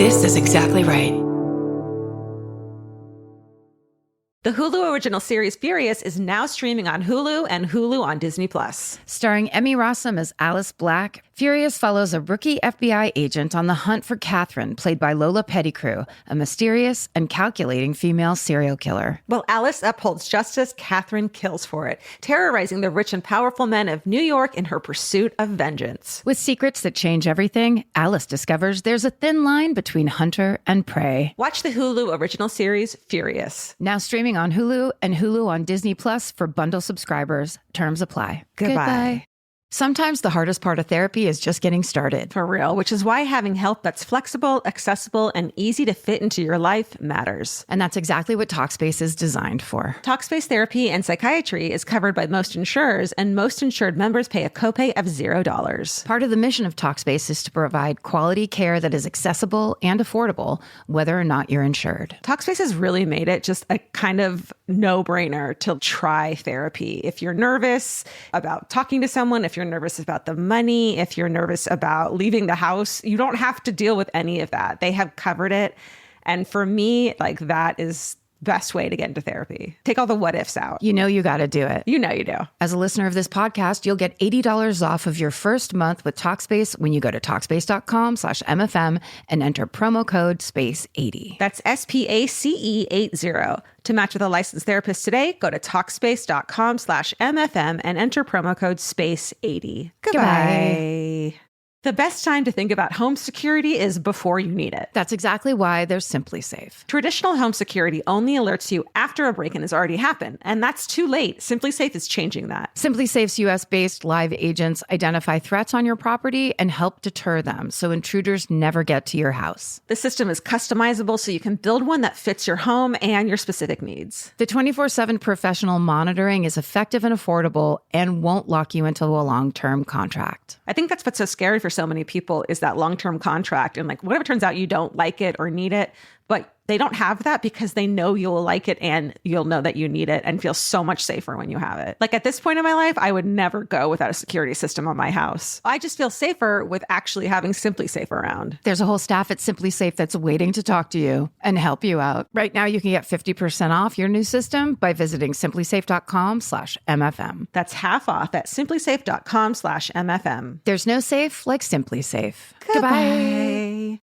This is exactly right. The Hulu original series Furious is now streaming on Hulu and Hulu on Disney+. Starring Emmy Rossum as Alice Black, Furious follows a rookie FBI agent on the hunt for Catherine, played by Lola Pettigrew, a mysterious and calculating female serial killer. While Alice upholds justice, Catherine kills for it, terrorizing the rich and powerful men of New York in her pursuit of vengeance. With secrets that change everything, Alice discovers there's a thin line between hunter and prey. Watch the Hulu original series Furious. Now streaming on Hulu and Hulu on Disney Plus for bundle subscribers. Terms apply. Goodbye. Sometimes the hardest part of therapy is just getting started. For real, which is why having help that's flexible, accessible, and easy to fit into your life matters. And that's exactly what Talkspace is designed for. Talkspace therapy and psychiatry is covered by most insurers, and most insured members pay a copay of $0. Part of the mission of Talkspace is to provide quality care that is accessible and affordable, whether or not you're insured. Talkspace has really made it just a kind of no-brainer to try therapy. If you're nervous about talking to someone, if you're nervous about the money, if you're nervous about leaving the house, you don't have to deal with any of that. They have covered it. And for me, like, that is best way to get into therapy. Take all the what ifs out. You know you got to do it. You know you do. As a listener of this podcast, you'll get $80 off of your first month with Talkspace when you go to Talkspace.com/MFM and enter promo code SPACE80. That's SPACE80. To match with a licensed therapist today, go to Talkspace.com/MFM and enter promo code SPACE80. Goodbye. The best time to think about home security is before you need it. That's exactly why there's Simply Safe. Traditional home security only alerts you after a break-in has already happened, and that's too late. Simply Safe is changing that. Simply Safe's US-based live agents identify threats on your property and help deter them so intruders never get to your house. The system is customizable so you can build one that fits your home and your specific needs. The 24/7 professional monitoring is effective and affordable and won't lock you into a long-term contract. I think that's what's so scary for so many people is that long-term contract. And like, what if it turns out you don't like it or need it, but they don't have that because they know you'll like it and you'll know that you need it and feel so much safer when you have it. Like at this point in my life, I would never go without a security system on my house. I just feel safer with actually having Simply Safe around. There's a whole staff at Simply Safe that's waiting to talk to you and help you out. Right now, you can get 50% off your new system by visiting simplysafe.com/MFM. That's half off at simplysafe.com/MFM. There's no safe like Simply Safe. Goodbye.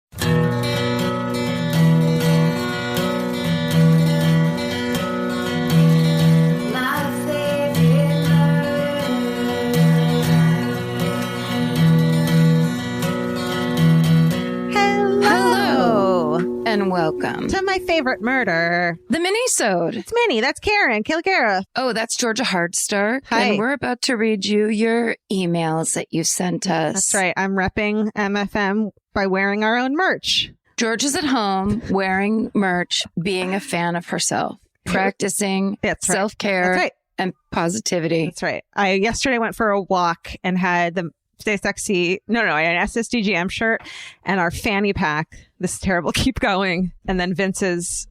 And welcome to my favorite murder, the Minisode. It's Minnie. That's Karen Kilgara. Oh, that's Georgia Hardstark. Hi. And we're about to read you your emails that you sent us. That's right. I'm repping MFM by wearing our own merch. Georgia's at home wearing merch, being a fan of herself, practicing self-care and positivity. That's right. I yesterday went for a walk and had the Stay Sexy. I had an SSDGM shirt and our fanny pack. This is terrible. Keep going. And then Vince's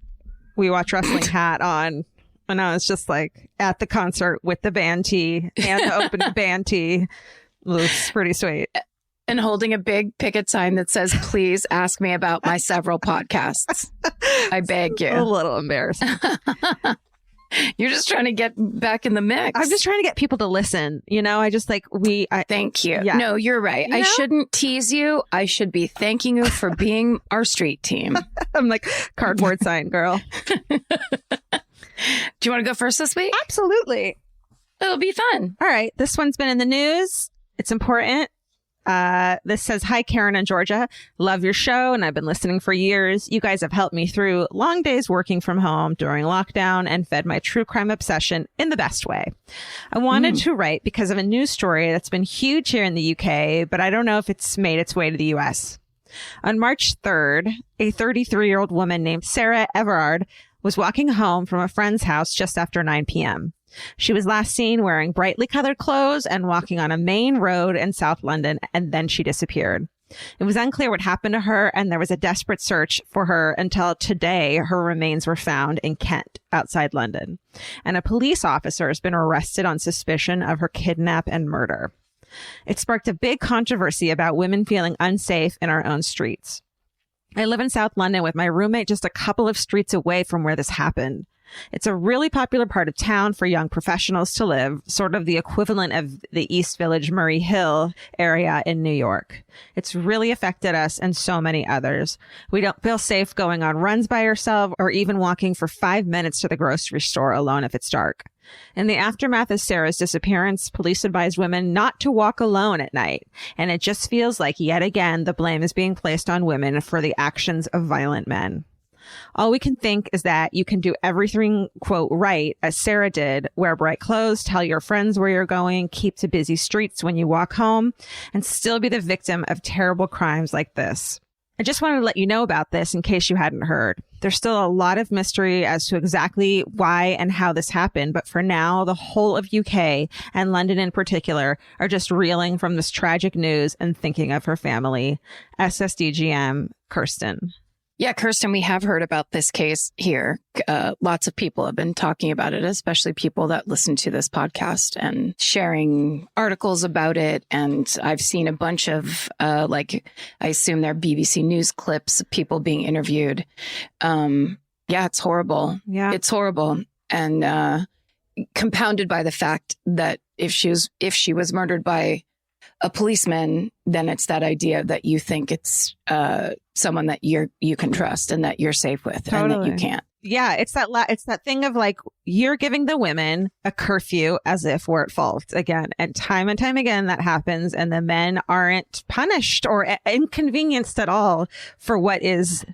We Watch Wrestling hat on. And I was just like at the concert with the band tee and the open band tee. It was pretty sweet. And holding a big picket sign that says, please ask me about my several podcasts. I beg you. A little embarrassing. You're just trying to get back in the mix. I'm just trying to get people to listen. I just like Thank you. Yeah. No, you're right. I shouldn't tease you. I should be thanking you for being our street team. I'm like cardboard sign girl. Do you want to go first this week? Absolutely. It'll be fun. All right. This one's been in the news. It's important. This says, hi, Karen and Georgia. Love your show, and I've been listening for years. You guys have helped me through long days working from home during lockdown and fed my true crime obsession in the best way. I wanted to write because of a news story that's been huge here in the UK, but I don't know if it's made its way to the US. On March 3rd, a 33-year-old woman named Sarah Everard was walking home from a friend's house just after 9 p.m. She was last seen wearing brightly colored clothes and walking on a main road in South London, and then she disappeared. It was unclear what happened to her, and there was a desperate search for her until today her remains were found in Kent, outside London. And a police officer has been arrested on suspicion of her kidnap and murder. It sparked a big controversy about women feeling unsafe in our own streets. I live in South London with my roommate just a couple of streets away from where this happened. It's a really popular part of town for young professionals to live, sort of the equivalent of the East Village, Murray Hill area in New York. It's really affected us and so many others. We don't feel safe going on runs by ourselves or even walking for 5 minutes to the grocery store alone if it's dark. In the aftermath of Sarah's disappearance, police advised women not to walk alone at night. And it just feels like yet again, the blame is being placed on women for the actions of violent men. All we can think is that you can do everything, quote, right, as Sarah did, wear bright clothes, tell your friends where you're going, keep to busy streets when you walk home, and still be the victim of terrible crimes like this. I just wanted to let you know about this in case you hadn't heard. There's still a lot of mystery as to exactly why and how this happened, but for now, the whole of UK and London in particular are just reeling from this tragic news and thinking of her family. SSDGM, Kirsten. Yeah, Kirsten, we have heard about this case here. Lots of people have been talking about it, especially people that listen to this podcast and sharing articles about it. And I've seen a bunch of, I assume they're BBC News clips of people being interviewed. Yeah, it's horrible. Yeah, it's horrible. And compounded by the fact that if she was murdered by a policeman, then it's that idea that you think it's someone that you can trust and that you're safe with. Totally. And that you can't. Yeah, it's that thing of like, you're giving the women a curfew as if we're at fault again. And time again that happens, and the men aren't punished or inconvenienced at all for what is,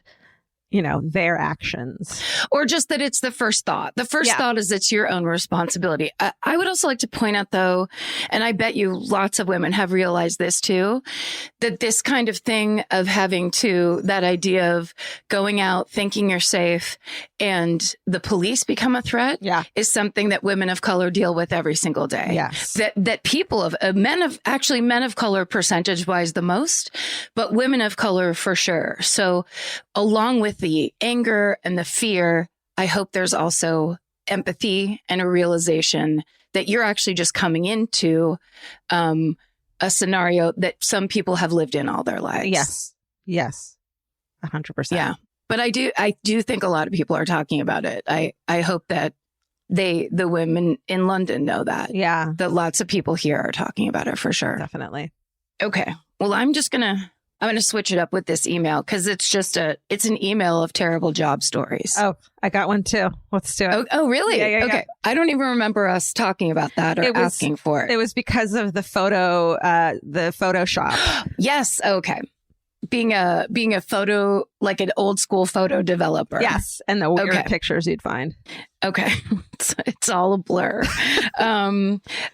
their actions. Or just that it's the first thought. The first thought is it's your own responsibility. I would also like to point out, though, and I bet you lots of women have realized this too, that this kind of thing of having that idea of going out thinking you're safe and the police become a threat is something that women of color deal with every single day. Yes. That people of men of color percentage wise the most, but women of color for sure. So along with the anger and the fear, I hope there's also empathy and a realization that you're actually just coming into a scenario that some people have lived in all their lives. Yes. 100%. Yeah. But I do think a lot of people are talking about it. I hope that the women in London know that. Yeah. That lots of people here are talking about it for sure. Definitely. Okay. Well, I'm going to switch it up with this email because it's an email of terrible job stories. Oh, I got one too. Let's do it. Oh, really? Yeah. Okay. I don't even remember us talking about that or asking for it. It was because of the Photoshop. Yes. Okay. Being a photo, like an old school photo developer. Yes. And the weird pictures you'd find. Okay. It's all a blur.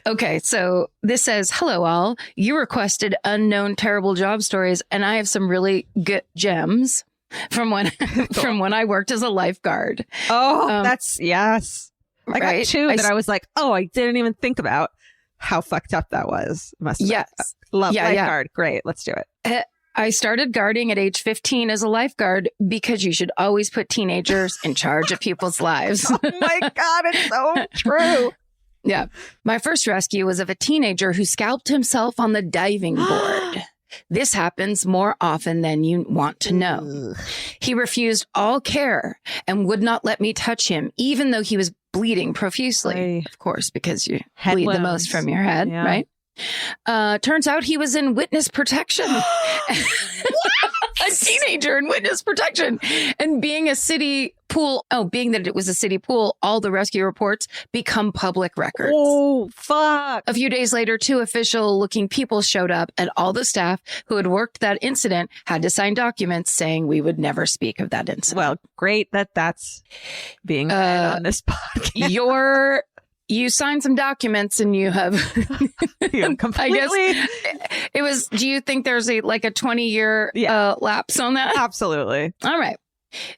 Okay. So this says, hello all. You requested unknown terrible job stories, and I have some really good gems from when I worked as a lifeguard. Oh, yes. I got two that I was like, oh, I didn't even think about how fucked up that was. Yes. Love lifeguard. Yeah. Great. Let's do it. I started guarding at age 15 as a lifeguard because you should always put teenagers in charge of people's lives. Oh my God, it's so true. Yeah. My first rescue was of a teenager who scalped himself on the diving board. This happens more often than you want to know. He refused all care and would not let me touch him, even though he was bleeding profusely. Of course, because you bleed the most from your head, right? Turns out he was in witness protection. A teenager in witness protection. And being a city pool, being that it was a city pool, all the rescue reports become public records. Oh, fuck. A few days later, 2 official-looking people showed up, and all the staff who had worked that incident had to sign documents saying we would never speak of that incident. Well, great that's being read on this podcast. You signed some documents and you have completely. I guess it was. Do you think there's a 20-year lapse on that? Absolutely. All right.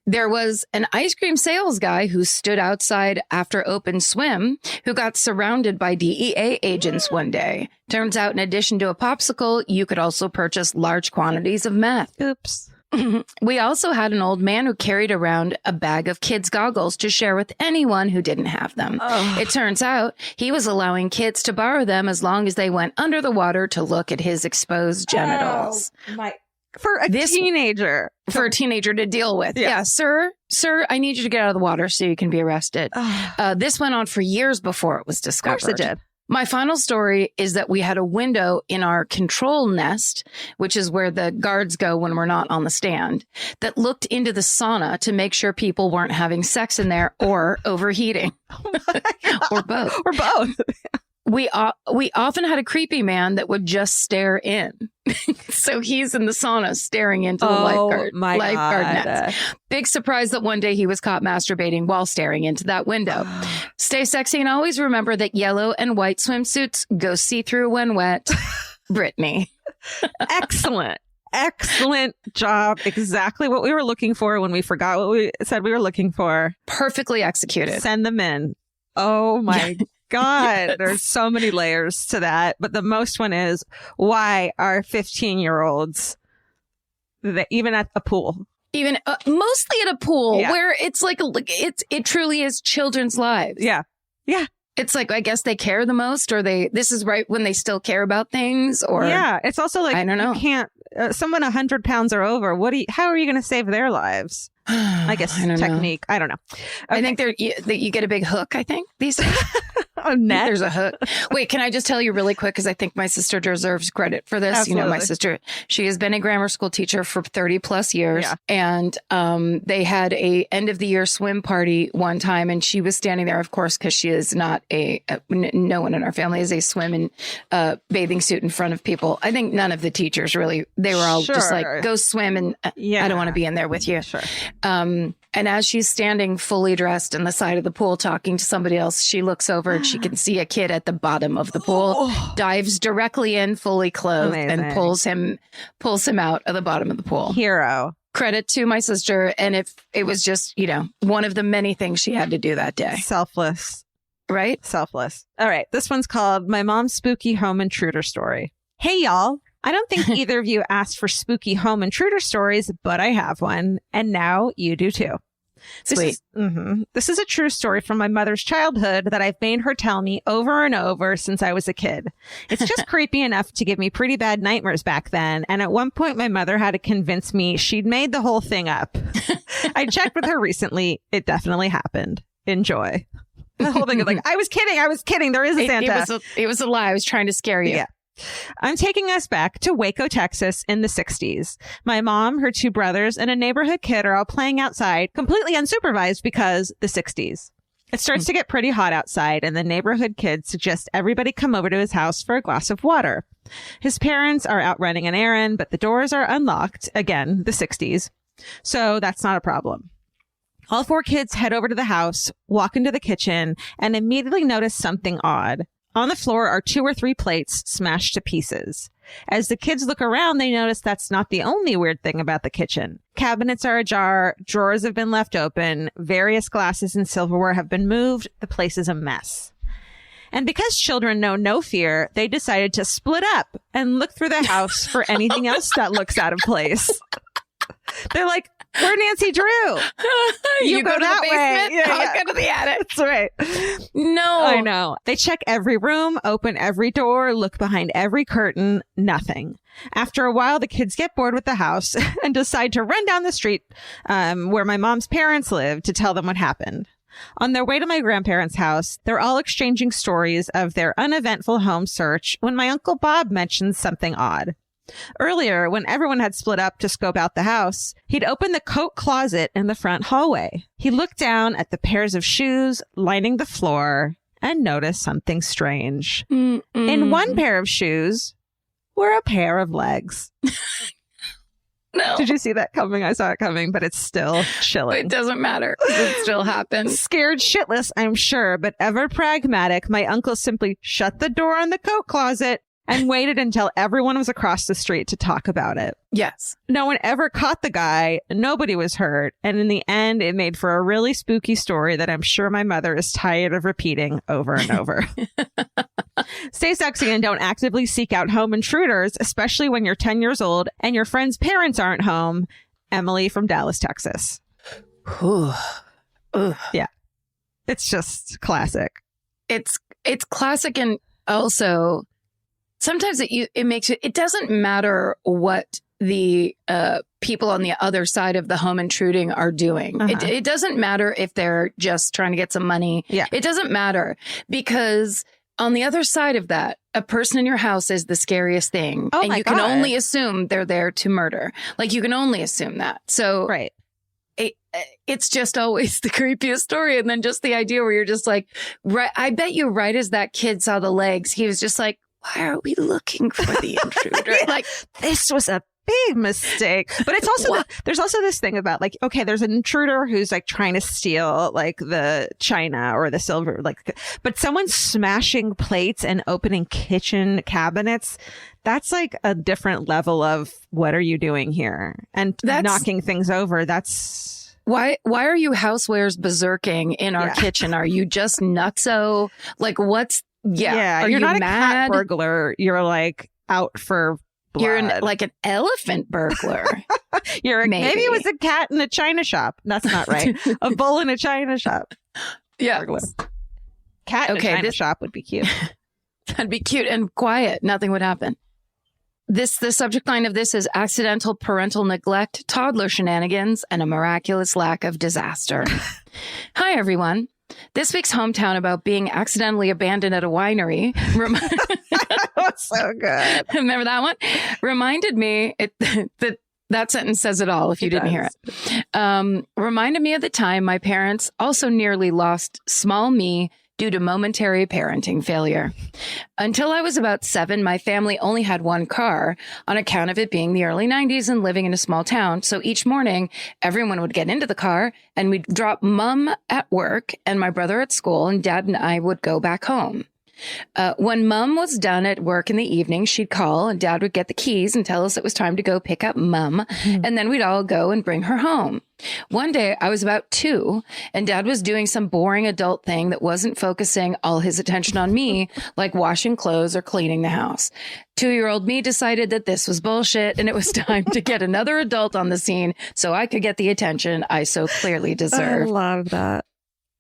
There was an ice cream sales guy who stood outside after open swim who got surrounded by DEA agents one day. Turns out, in addition to a popsicle, you could also purchase large quantities of meth. Oops. We also had an old man who carried around a bag of kids' goggles to share with anyone who didn't have them. Oh. It turns out he was allowing kids to borrow them as long as they went under the water to look at his exposed genitals. Oh, my For a teenager. For a teenager to deal with. Yeah. Sir, I need you to get out of the water so you can be arrested. This went on for years before it was discovered. Of course it did. My final story is that we had a window in our control nest, which is where the guards go when we're not on the stand, that looked into the sauna to make sure people weren't having sex in there or overheating. Or both. Or both. We often had a creepy man that would just stare in. So he's in the sauna staring into the lifeguard nets. Big surprise that one day he was caught masturbating while staring into that window. Stay sexy and always remember that yellow and white swimsuits go see-through when wet. Brittany. Excellent. Excellent job. Exactly what we were looking for when we forgot what we said we were looking for. Perfectly executed. Send them in. Oh my God. Yes. There's so many layers to that. But the most one is, why are 15-year-olds even at a pool? Even mostly at a pool where it's like it truly is children's lives. Yeah. Yeah. It's like, I guess they care the most, or this is right when they still care about things, or it's also like, I don't know. You can't, someone 100 pounds or over, how are you going to save their lives? I guess technique. I don't know. Okay. I think you get a big hook, I think, these days. A net? There's a hook. Wait, can I just tell you really quick? Because I think my sister deserves credit for this. Absolutely. You know, my sister, she has been a grammar school teacher for 30 plus years. Yeah. And they had a end of the year swim party one time. And she was standing there, of course, because she is not no one in our family is a swim and bathing suit in front of people. I think none of the teachers really, they were all just like, go swim. And I don't want to be in there with you. Sure. And as she's standing fully dressed on the side of the pool talking to somebody else, she looks over and she can see a kid at the bottom of the pool, dives directly in fully clothed and pulls him out of the bottom of the pool. Hero. Credit to my sister. And if it was just, one of the many things she had to do that day. Selfless. Right? Selfless. All right. This one's called My Mom's Spooky Home Intruder Story. Hey, y'all. I don't think either of you asked for spooky home intruder stories, but I have one. And now you do too. Sweet. This is a true story from my mother's childhood that I've made her tell me over and over since I was a kid. It's just creepy enough to give me pretty bad nightmares back then. And at one point, my mother had to convince me she'd made the whole thing up. I checked with her recently. It definitely happened. Enjoy. The whole thing is like, I was kidding. There is a Santa. It was a lie. I was trying to scare you. Yeah. I'm taking us back to Waco, Texas in the 60s. My mom, her two brothers, and a neighborhood kid are all playing outside, completely unsupervised because the 60s. It starts to get pretty hot outside, and the neighborhood kid suggests everybody come over to his house for a glass of water. His parents are out running an errand, but the doors are unlocked. Again, the 60s. So that's not a problem. All four kids head over to the house, walk into the kitchen, and immediately notice something odd. On the floor are 2 or 3 plates smashed to pieces. As the kids look around, they notice that's not the only weird thing about the kitchen. Cabinets are ajar, drawers have been left open, various glasses and silverware have been moved. The place is a mess. And because children know no fear, they decided to split up and look through the house for anything else that looks out of place. They're like, we're Nancy Drew. You go that way. Yeah, I'll go to the attic. That's right. No. I know. They check every room, open every door, look behind every curtain. Nothing. After a while, the kids get bored with the house and decide to run down the street where my mom's parents live to tell them what happened. On their way to my grandparents' house, they're all exchanging stories of their uneventful home search when my Uncle Bob mentions something odd. Earlier, when everyone had split up to scope out the house, he'd opened the coat closet in the front hallway. He looked down at the pairs of shoes lining the floor and noticed something strange. In one pair of shoes were a pair of legs. No. Did you see that coming? I saw it coming, but it's still chilling. It doesn't matter. It still happens. Scared shitless, I'm sure, but ever pragmatic, my uncle simply shut the door on the coat closet and waited until everyone was across the street to talk about it. Yes. No one ever caught the guy. Nobody was hurt. And in the end, it made for a really spooky story that I'm sure my mother is tired of repeating over and over. Stay sexy and don't actively seek out home intruders, especially when you're 10 years old and your friend's parents aren't home. Emily from Dallas, Texas. Yeah. It's just classic. It's classic, and also sometimes it makes it doesn't matter what the people on the other side of the home intruding are doing. It doesn't matter if they're just trying to get some money. Yeah. It doesn't matter, because on the other side of that, a person in your house is the scariest thing. Oh, and my you can God. only assume they're there to murder. Like, you can only assume that. So Right. it's just always the creepiest story. And then just the idea where you're just like, right, I bet you right as that kid saw the legs, he was just like, why are we looking for the intruder? Yeah. Like, This was a big mistake. But it's also there's also this thing about like, okay, there's an intruder who's like trying to steal like the china or the silver, like, but someone smashing plates and opening kitchen cabinets, that's like a different level of what are you doing here? And knocking things over. That's why are you housewares berserking in our kitchen? Are you just nutso? Like, what's are you're you not mad? a cat burglar. You're like out for blood. You're like an elephant burglar. Maybe it was a cat in a china shop. That's not right. A bull in a china shop. Yeah. Burglar. Cat in a china shop would be cute. That'd be cute and quiet. Nothing would happen. The subject line of this is accidental parental neglect, toddler shenanigans, and a miraculous lack of disaster. Hi, everyone. This week's hometown about being accidentally abandoned at a winery. So good. Remember that one? Reminded me, that sentence says it all if you didn't hear it. Reminded me of the time my parents also nearly lost small me due to momentary parenting failure. Until I was about 7, my family only had one car on account of it being the early 90s and living in a small town. So each morning, everyone would get into the car and we'd drop Mom at work and my brother at school, and Dad and I would go back home. When Mom was done at work in the evening, she'd call and Dad would get the keys and tell us it was time to go pick up Mom. And then we'd all go and bring her home. One day I was about 2 and Dad was doing some boring adult thing that wasn't focusing all his attention on me, like washing clothes or cleaning the house. 2-year-old me decided that this was bullshit and it was time to get another adult on the scene so I could get the attention I so clearly deserved. I love that.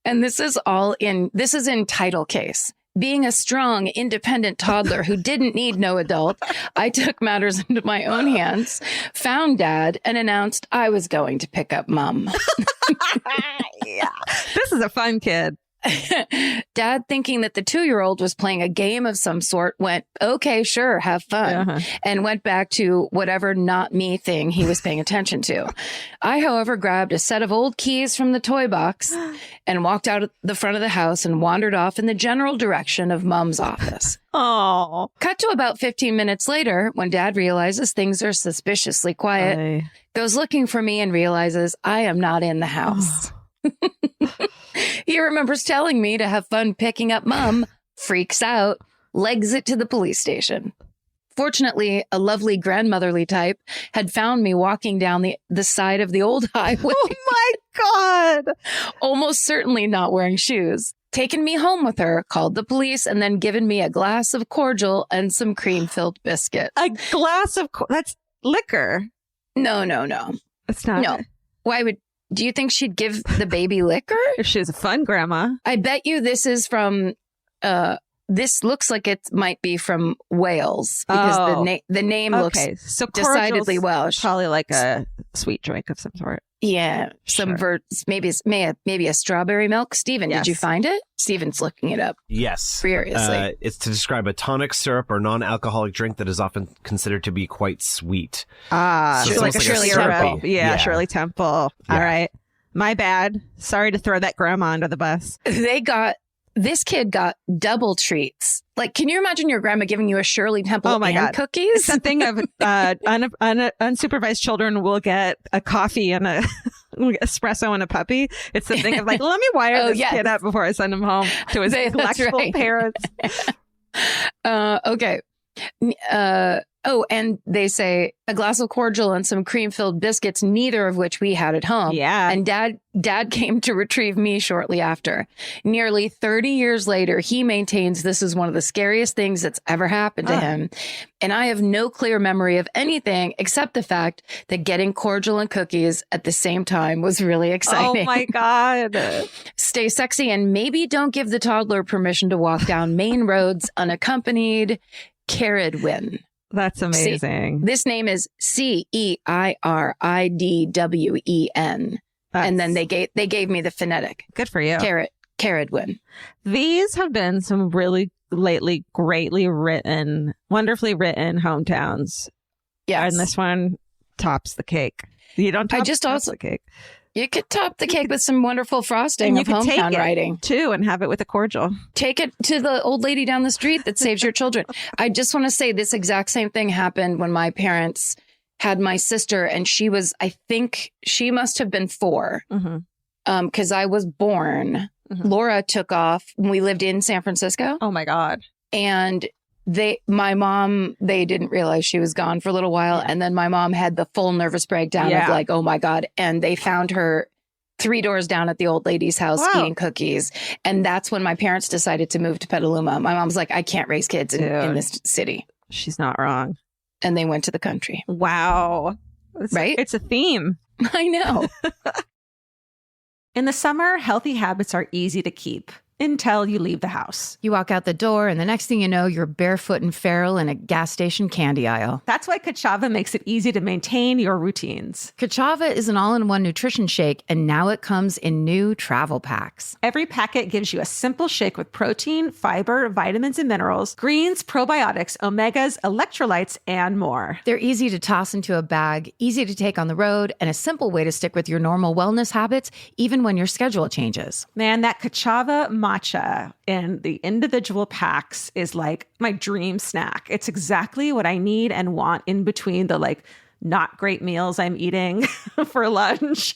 And this is in title case. Being a strong, independent toddler who didn't need no adult, I took matters into my own hands, found Dad, and announced I was going to pick up Mom. Yeah. This is a fun kid. Dad, thinking that the 2-year-old was playing a game of some sort, went, okay, sure, have fun, and went back to whatever not me thing he was paying attention to. I, however, grabbed a set of old keys from the toy box and walked out the front of the house and wandered off in the general direction of Mom's office. Oh. Cut to about 15 minutes later, when Dad realizes things are suspiciously quiet, goes looking for me and realizes I am not in the house. He remembers telling me to have fun picking up Mom, freaks out, legs it to the police station. Fortunately, a lovely grandmotherly type had found me walking down the side of the old highway. Oh my God. Almost certainly not wearing shoes. Taken me home with her, called the police, and then given me a glass of cordial and some cream-filled biscuit. A glass of that's liquor. No. It's not. No. Do you think she'd give the baby liquor? If she was a fun grandma. I bet you this is from, this looks like it might be from Wales because the name looks so decidedly Welsh. Probably like a sweet drink of some sort. Yeah. Maybe a strawberry milk. Steven, did you find it? Steven's looking it up. Yes. Furiously. It's to describe a tonic syrup or non-alcoholic drink that is often considered to be quite sweet. So it's like a Shirley Temple. Yeah, Shirley Temple. Yeah. All right. My bad. Sorry to throw that grandma under the bus. This kid got double treats. Like, can you imagine your grandma giving you a Shirley Temple and cookies? Something of unsupervised children will get a coffee and a espresso and a puppy. It's the thing of like, let me wire this kid up before I send him home to his neglectful parents. Okay. And they say a glass of cordial and some cream-filled biscuits, neither of which we had at home. Yeah. And Dad came to retrieve me shortly after. Nearly 30 years later, he maintains this is one of the scariest things that's ever happened to him. And I have no clear memory of anything except the fact that getting cordial and cookies at the same time was really exciting. Oh my God. Stay sexy and maybe don't give the toddler permission to walk down main roads unaccompanied. Caradwin. That's amazing. This name is Ceiridwen. And then they gave me the phonetic. Good for you. Caridwen. These have been some really lately greatly written, wonderfully written hometowns. Yeah. And this one tops the cake. You don't top the cake. You could top the cake with some wonderful frosting and of hometown writing. Too, and have it with a cordial. Take it to the old lady down the street that saves your children. I just want to say this exact same thing happened when my parents had my sister, and she was, I think she must have been 4 because I was born. Laura took off when we lived in San Francisco. Oh my God. And my mom, they didn't realize she was gone for a little while. Yeah. And then my mom had the full nervous breakdown of like, oh my God. And they found her 3 doors down at the old lady's house eating cookies. And that's when my parents decided to move to Petaluma. My mom's like, I can't raise kids in this city. She's not wrong. And they went to the country. Wow. Right? It's a theme. I know. In the summer, healthy habits are easy to keep until you leave the house. You walk out the door, and the next thing you know, you're barefoot and feral in a gas station candy aisle. That's why Kachava makes it easy to maintain your routines. Kachava is an all-in-one nutrition shake, and now it comes in new travel packs. Every packet gives you a simple shake with protein, fiber, vitamins and minerals, greens, probiotics, omegas, electrolytes, and more. They're easy to toss into a bag, easy to take on the road, and a simple way to stick with your normal wellness habits, even when your schedule changes. Man, that Kachava matcha in the individual packs is like my dream snack. It's exactly what I need and want in between the like not great meals I'm eating for lunch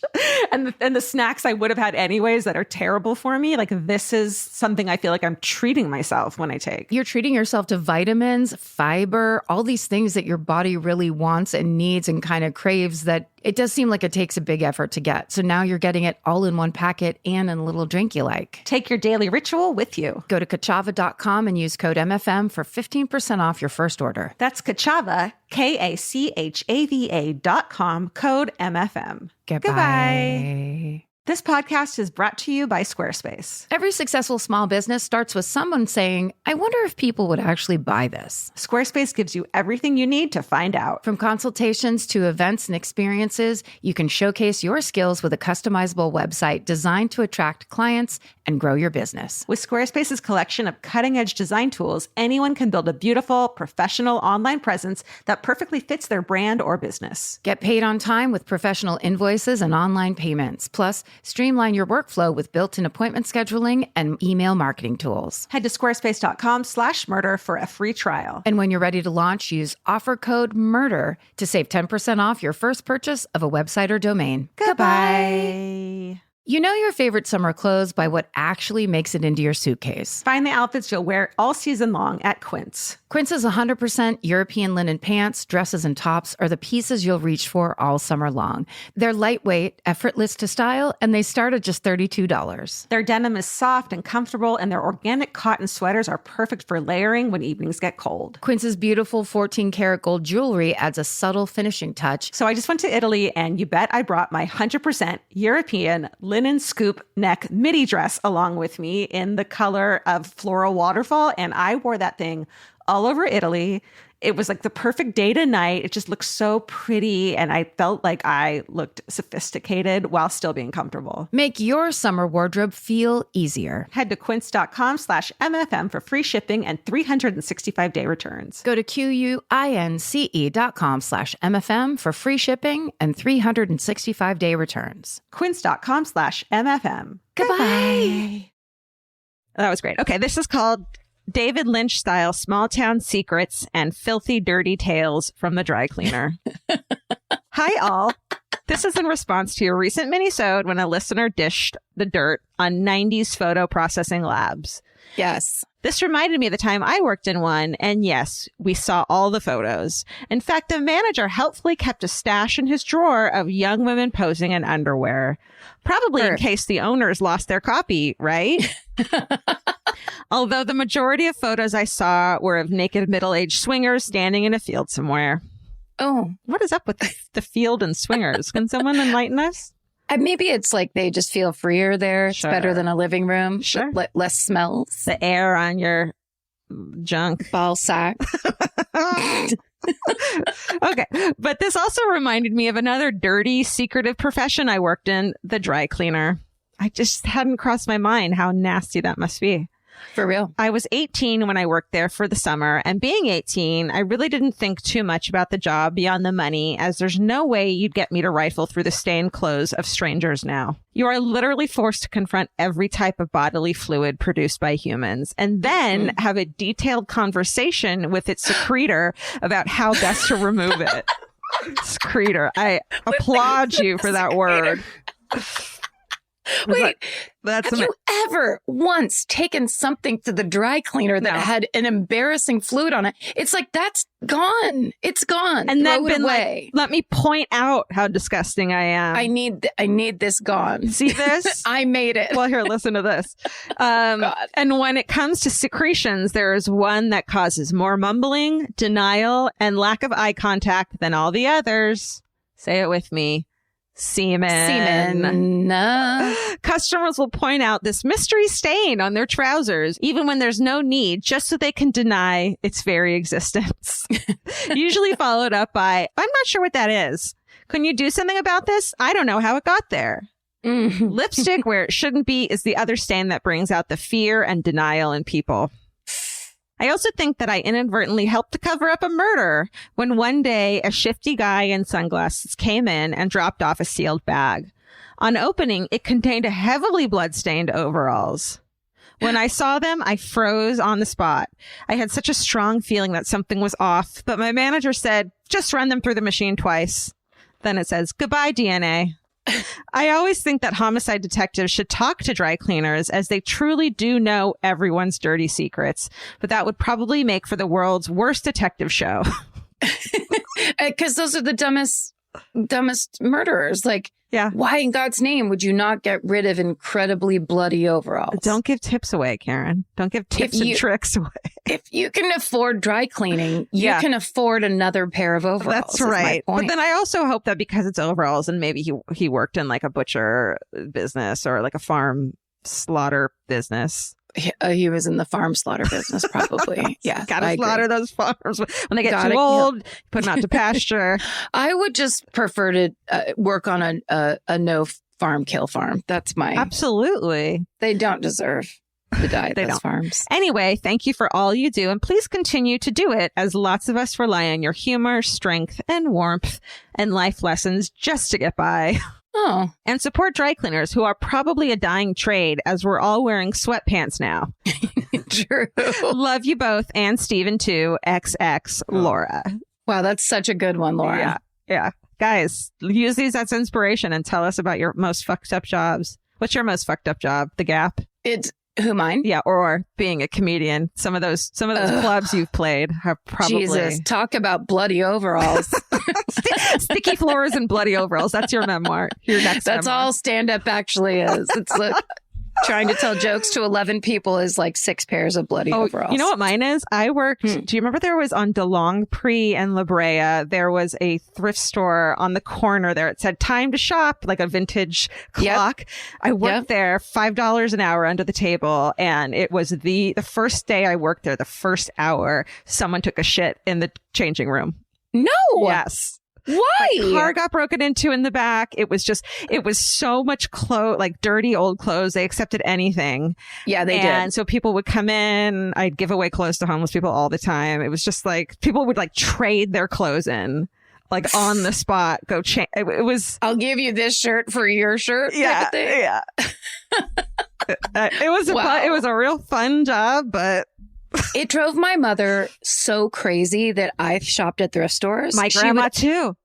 and the snacks I would have had anyways that are terrible for me. Like this is something I feel like I'm treating myself when I take. You're treating yourself to vitamins, fiber, all these things that your body really wants and needs and kind of craves that it does seem like it takes a big effort to get. So now you're getting it all in one packet and in a little drink you like. Take your daily ritual with you. Go to Kachava.com and use code MFM for 15% off your first order. That's Kachava, KACHAVA.com, code MFM. Goodbye. This podcast is brought to you by Squarespace. Every successful small business starts with someone saying, I wonder if people would actually buy this. Squarespace gives you everything you need to find out. From consultations to events and experiences, you can showcase your skills with a customizable website designed to attract clients and grow your business. With Squarespace's collection of cutting-edge design tools, anyone can build a beautiful, professional online presence that perfectly fits their brand or business. Get paid on time with professional invoices and online payments. Plus, streamline your workflow with built-in appointment scheduling and email marketing tools. Head to squarespace.com/murder for a free trial. And when you're ready to launch, use offer code MURDER to save 10% off your first purchase of a website or domain. Goodbye. You know your favorite summer clothes by what actually makes it into your suitcase. Find the outfits you'll wear all season long at Quince. Quince's 100% European linen pants, dresses, and tops are the pieces you'll reach for all summer long. They're lightweight, effortless to style, and they start at just $32. Their denim is soft and comfortable, and their organic cotton sweaters are perfect for layering when evenings get cold. Quince's beautiful 14-karat gold jewelry adds a subtle finishing touch. So I just went to Italy, and you bet I brought my 100% European linen scoop neck midi dress along with me in the color of floral waterfall, and I wore that thing all over Italy. It was like the perfect day to night. It just looked so pretty, and I felt like I looked sophisticated while still being comfortable. Make your summer wardrobe feel easier. Head to quince.com/MFM for free shipping and 365-day returns. Go to QUINCE.com/MFM for free shipping and 365-day returns. Quince.com/MFM. Goodbye. That was great. Okay, this is called David Lynch style small town secrets and filthy dirty tales from the dry cleaner. Hi all. This is in response to a recent minisode when a listener dished the dirt on 90s photo processing labs. Yes. This reminded me of the time I worked in one, and yes, we saw all the photos. In fact, the manager helpfully kept a stash in his drawer of young women posing in underwear. Probably in case the owners lost their copy, right? Although the majority of photos I saw were of naked middle-aged swingers standing in a field somewhere. Oh. What is up with the field and swingers? Can someone enlighten us? Maybe it's like they just feel freer there. It's better than a living room. Sure. Less smells. The air on your junk. Ball sack. Okay. But this also reminded me of another dirty, secretive profession I worked in, the dry cleaner. I just hadn't crossed my mind how nasty that must be. For real. I was 18 when I worked there for the summer, and being 18, I really didn't think too much about the job beyond the money, as there's no way you'd get me to rifle through the stained clothes of strangers now. You are literally forced to confront every type of bodily fluid produced by humans, and then have a detailed conversation with its secretor about how best to remove it. Secretor. I applaud you for that word. Wait, that's have you ever once taken something to the dry cleaner that had an embarrassing fluid on it? It's like, that's gone. It's gone. And then Throw it been away. like, let me point out how disgusting I am. I need this gone. See this? I made it. Well, here, listen to this. And when it comes to secretions, there is one that causes more mumbling, denial, and lack of eye contact than all the others. Say it with me. Semen. Customers will point out this mystery stain on their trousers, even when there's no need, just so they can deny its very existence. Usually followed up by, I'm not sure what that is. Can you do something about this? I don't know how it got there. Lipstick where it shouldn't be is the other stain that brings out the fear and denial in people. I also think that I inadvertently helped to cover up a murder when one day a shifty guy in sunglasses came in and dropped off a sealed bag. On opening, it contained a heavily blood-stained overalls. When I saw them, I froze on the spot. I had such a strong feeling that something was off, but my manager said, just run them through the machine twice. Then it says, goodbye, DNA. I always think that homicide detectives should talk to dry cleaners, as they truly do know everyone's dirty secrets. But that would probably make for the world's worst detective show. Because those are the dumbest murderers. Like, yeah. Why in God's name would you not get rid of incredibly bloody overalls? Don't give tips away, Karen. Don't give tips and tricks away. If you can afford dry cleaning, you can afford another pair of overalls. That's right. But then I also hope that because it's overalls and maybe he worked in like a butcher business or like a farm slaughter business. He was in the farm slaughter business, probably. Yeah. Gotta slaughter those farms. When they get too old, put them out to pasture. I would just prefer to work on a no farm, kill farm. That's my... Absolutely. They don't deserve to die at those farms. Anyway, thank you for all you do, and please continue to do it, as lots of us rely on your humor, strength, and warmth, and life lessons just to get by. Oh. And support dry cleaners, who are probably a dying trade, as we're all wearing sweatpants now. True. Love you both, and Steven too. XX Laura. Wow, that's such a good one, Laura. Yeah. Guys, use these as inspiration and tell us about your most fucked up jobs. What's your most fucked up job? The Gap? Who, mine? Yeah, or being a comedian. Some of those clubs you've played have probably... Jesus, talk about bloody overalls. Sticky floors and bloody overalls. That's your memoir. Your next That's memoir. all stand-up actually is. It's like trying to tell jokes to 11 people is like 6 pairs of bloody overalls. You know what mine is? I worked... Do you remember there was on DeLongpre and La Brea, there was a thrift store on the corner there. It said time to shop, like a vintage clock. Yep. I worked there, $5 an hour under the table. And it was the first day I worked there, the first hour, someone took a shit in the changing room. No. Yes. Why? My car got broken into in the back. It was so much like dirty old clothes. They accepted anything. Yeah, they did. And so people would come in. I'd give away clothes to homeless people all the time. It was just like people would like trade their clothes in, like on the spot. Go change. It was. I'll give you this shirt for your shirt. Yeah, yeah. It was a real fun job, but. It drove my mother so crazy that I shopped at thrift stores. My grandma too.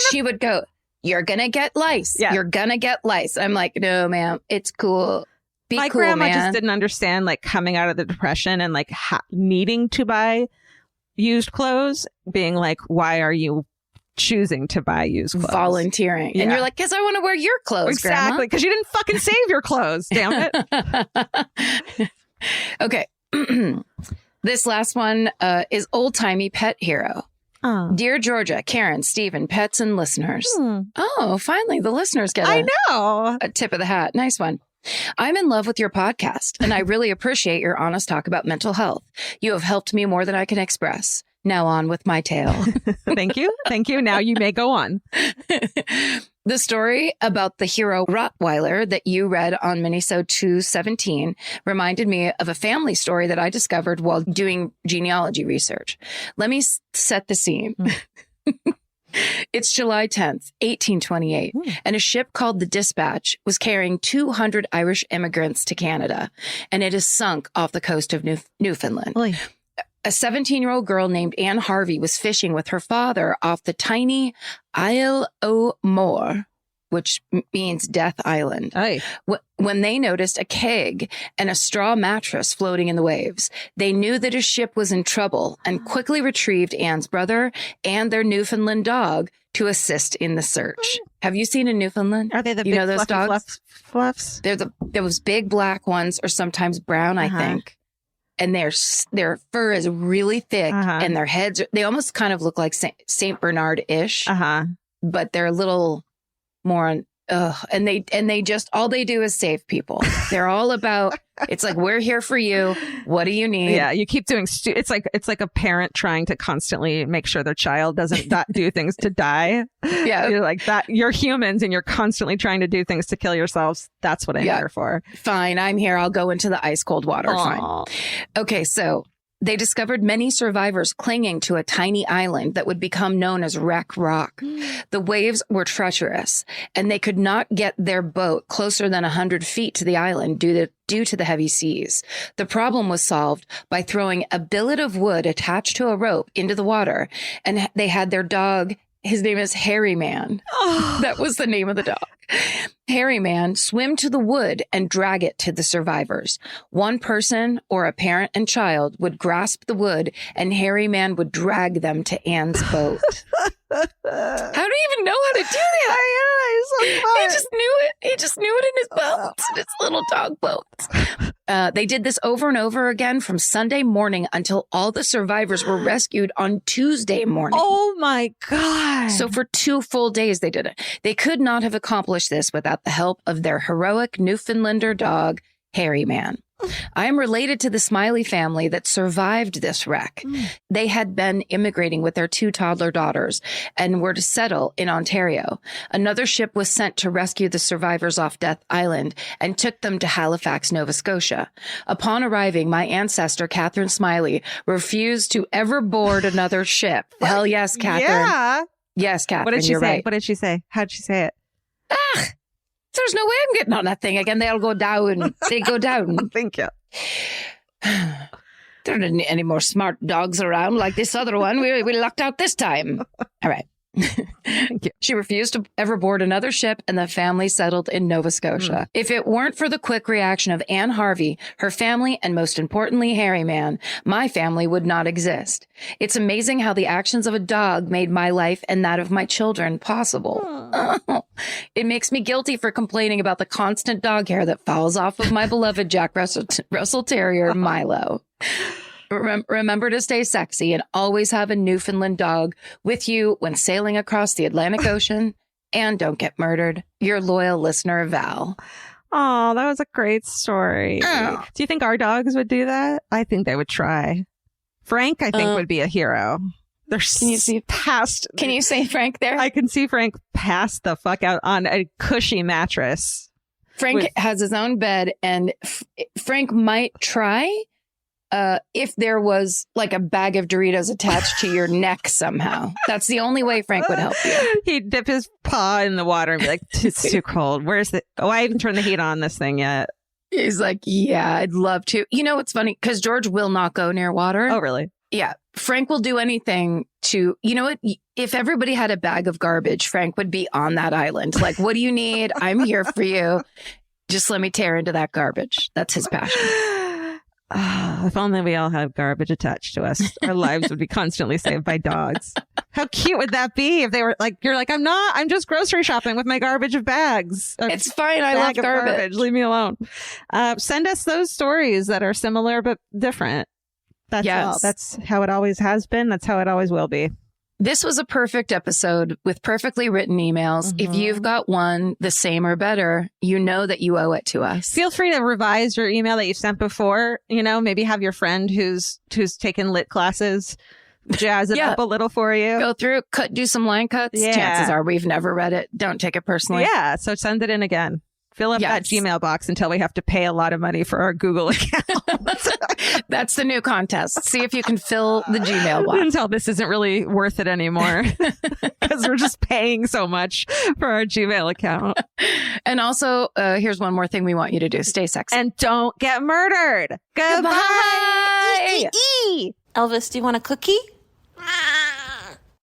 She would go, "You're gonna get lice. Yeah. You're gonna get lice." I'm like, "No, ma'am, it's cool. My cool, grandma man." just didn't understand like coming out of the Depression and like needing to buy used clothes, being like, "Why are you choosing to buy used clothes?" Volunteering. Yeah. And you're like, "Because I want to wear your clothes, exactly, because you didn't fucking save your clothes, damn it." Okay. This last one is old-timey pet hero. Oh. Dear Georgia, Karen, Stephen, pets and listeners. Oh, finally, the listeners get a tip of the hat. Nice one. I'm in love with your podcast, and I really appreciate your honest talk about mental health. You have helped me more than I can express. Now on with my tale. Thank you. Thank you. Now you may go on. The story about the hero Rottweiler that you read on Minisode 217 reminded me of a family story that I discovered while doing genealogy research. Let me set the scene. It's July 10th, 1828, and a ship called the Dispatch was carrying 200 Irish immigrants to Canada, and it is sunk off the coast of Newfoundland. Oy. A 17-year-old girl named Anne Harvey was fishing with her father off the tiny Isle o' More, which means Death Island, Oy. when they noticed a keg and a straw mattress floating in the waves. They knew that a ship was in trouble and quickly retrieved Anne's brother and their Newfoundland dog to assist in the search. Have you seen a Newfoundland? Are they the you big know those fluffy dogs? fluffs? They're those big black ones, or sometimes brown, I think. And their fur is really thick, and their heads, they almost kind of look like Saint Bernard-ish, but they're a little more, and they just, all they do is save people. They're all about, it's like, we're here for you. What do you need? Yeah, you keep doing, it's like a parent trying to constantly make sure their child doesn't do things to die. Yeah. You're like that. You're humans and you're constantly trying to do things to kill yourselves. That's what I'm here for. Fine, I'm here. I'll go into the ice cold water. Aww. Fine. Okay, so they discovered many survivors clinging to a tiny island that would become known as Wreck Rock. The waves were treacherous, and they could not get their boat closer than 100 feet to the island due to the heavy seas. The problem was solved by throwing a billet of wood attached to a rope into the water, and they had their dog. His name is Harry Man. That was the name of the dog. Harry Man swim to the wood and drag it to the survivors. One person or a parent and child would grasp the wood, and Harry Man would drag them to Anne's boat. How do you even know how to do that? He just knew it. He just knew it in his boats, in his little dog boats. They did this over and over again from Sunday morning until all the survivors were rescued on Tuesday morning. Oh my God. So for 2 full days they did it. They could not have accomplished this without the help of their heroic Newfoundlander dog, Harry Man. I am related to the Smiley family that survived this wreck. They had been immigrating with their 2 toddler daughters and were to settle in Ontario. Another ship was sent to rescue the survivors off Death Island and took them to Halifax, Nova Scotia. Upon arriving, my ancestor, Catherine Smiley, refused to ever board another ship. Hell yes, Catherine. Yeah. Yes, Catherine, What did she you're say? right. What did she say? How'd she say it? There's no way I'm getting on that thing again. They'll go down. They go down. Thank you. There aren't any more smart dogs around like this other one. We lucked out this time. All right. Thank you. She refused to ever board another ship, and the family settled in Nova Scotia. If it weren't for the quick reaction of Anne Harvey, her family, and most importantly, Harry Man, my family would not exist. It's amazing how the actions of a dog made my life and that of my children possible. It makes me guilty for complaining about the constant dog hair that falls off of my beloved Jack Russell Terrier, Milo. Remember to stay sexy and always have a Newfoundland dog with you when sailing across the Atlantic Ocean. And don't get murdered. Your loyal listener, Val. Oh, that was a great story. Oh. Do you think our dogs would do that? I think they would try. Frank, I think, would be a hero. They're past. Can you say Frank there? I can see Frank pass the fuck out on a cushy mattress. Frank has his own bed, and Frank might try if there was like a bag of Doritos attached to your neck somehow. That's the only way Frank would help you. He'd dip his paw in the water and be like, it's too cold. Where's the... Oh, I haven't turned the heat on this thing yet. He's like, yeah, I'd love to. You know, it's funny because George will not go near water. Oh, really? Yeah. Frank will do anything to, you know what? If everybody had a bag of garbage, Frank would be on that island. Like, what do you need? I'm here for you. Just let me tear into that garbage. That's his passion. If only we all had garbage attached to us, our lives would be constantly saved by dogs. How cute would that be if they were like, you're like, I'm just grocery shopping with my garbage of bags. It's fine. I love garbage. Leave me alone. Send us those stories that are similar but different. That's all. That's how it always has been. That's how it always will be. This was a perfect episode with perfectly written emails. If you've got one the same or better, you know that you owe it to us. Feel free to revise your email that you sent before. You know, maybe have your friend who's taken lit classes jazz it up a little for you. Go through, do some line cuts. Yeah. Chances are we've never read it. Don't take it personally. Yeah, so send it in again. Fill up that Gmail box until we have to pay a lot of money for our Google account. That's the new contest. See if you can fill the Gmail box. Until this isn't really worth it anymore because we're just paying so much for our Gmail account. And also, here's one more thing we want you to do. Stay sexy. And don't get murdered. Goodbye. Elvis, do you want a cookie?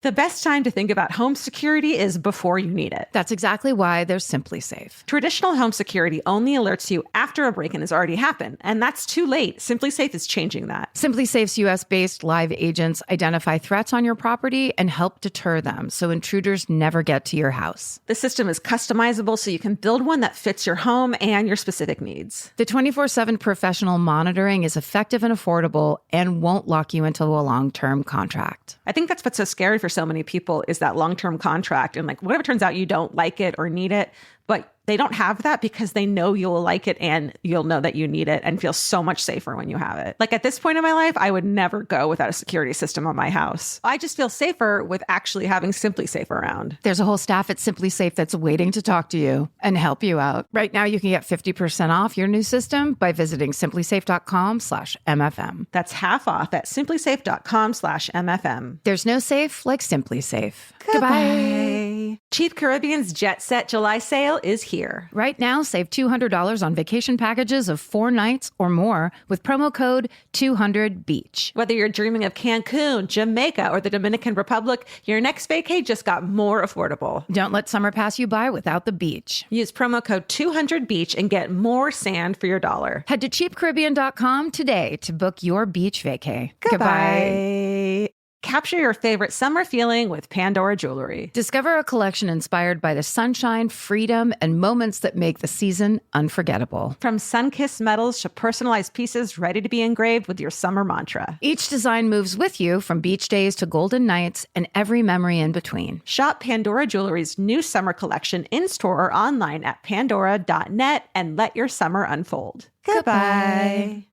The best time to think about home security is before you need it. That's exactly why there's Simply Safe. Traditional home security only alerts you after a break-in has already happened, and that's too late. Simply Safe is changing that. Simply Safe's US-based live agents identify threats on your property and help deter them so intruders never get to your house. The system is customizable so you can build one that fits your home and your specific needs. The 24/7 professional monitoring is effective and affordable and won't lock you into a long-term contract. I think that's what's so scary for so many people is that long-term contract. And like, what if it turns out you don't like it or need it, but they don't have that because they know you'll like it and you'll know that you need it and feel so much safer when you have it. Like at this point in my life, I would never go without a security system on my house. I just feel safer with actually having Simply Safe around. There's a whole staff at Simply Safe that's waiting to talk to you and help you out. Right now, you can get 50% off your new system by visiting simplysafe.com/MFM. That's half off at simplysafe.com/MFM. There's no safe like Simply Safe. Goodbye. Cheap Caribbean's Jet Set July sale is here. Right now, save $200 on vacation packages of 4 nights or more with promo code 200BEACH. Whether you're dreaming of Cancun, Jamaica, or the Dominican Republic, your next vacay just got more affordable. Don't let summer pass you by without the beach. Use promo code 200BEACH and get more sand for your dollar. Head to cheapcaribbean.com today to book your beach vacay. Goodbye. Capture your favorite summer feeling with Pandora Jewelry. Discover a collection inspired by the sunshine, freedom, and moments that make the season unforgettable. From sun-kissed metals to personalized pieces ready to be engraved with your summer mantra. Each design moves with you from beach days to golden nights and every memory in between. Shop Pandora Jewelry's new summer collection in-store or online at pandora.net and let your summer unfold. Goodbye.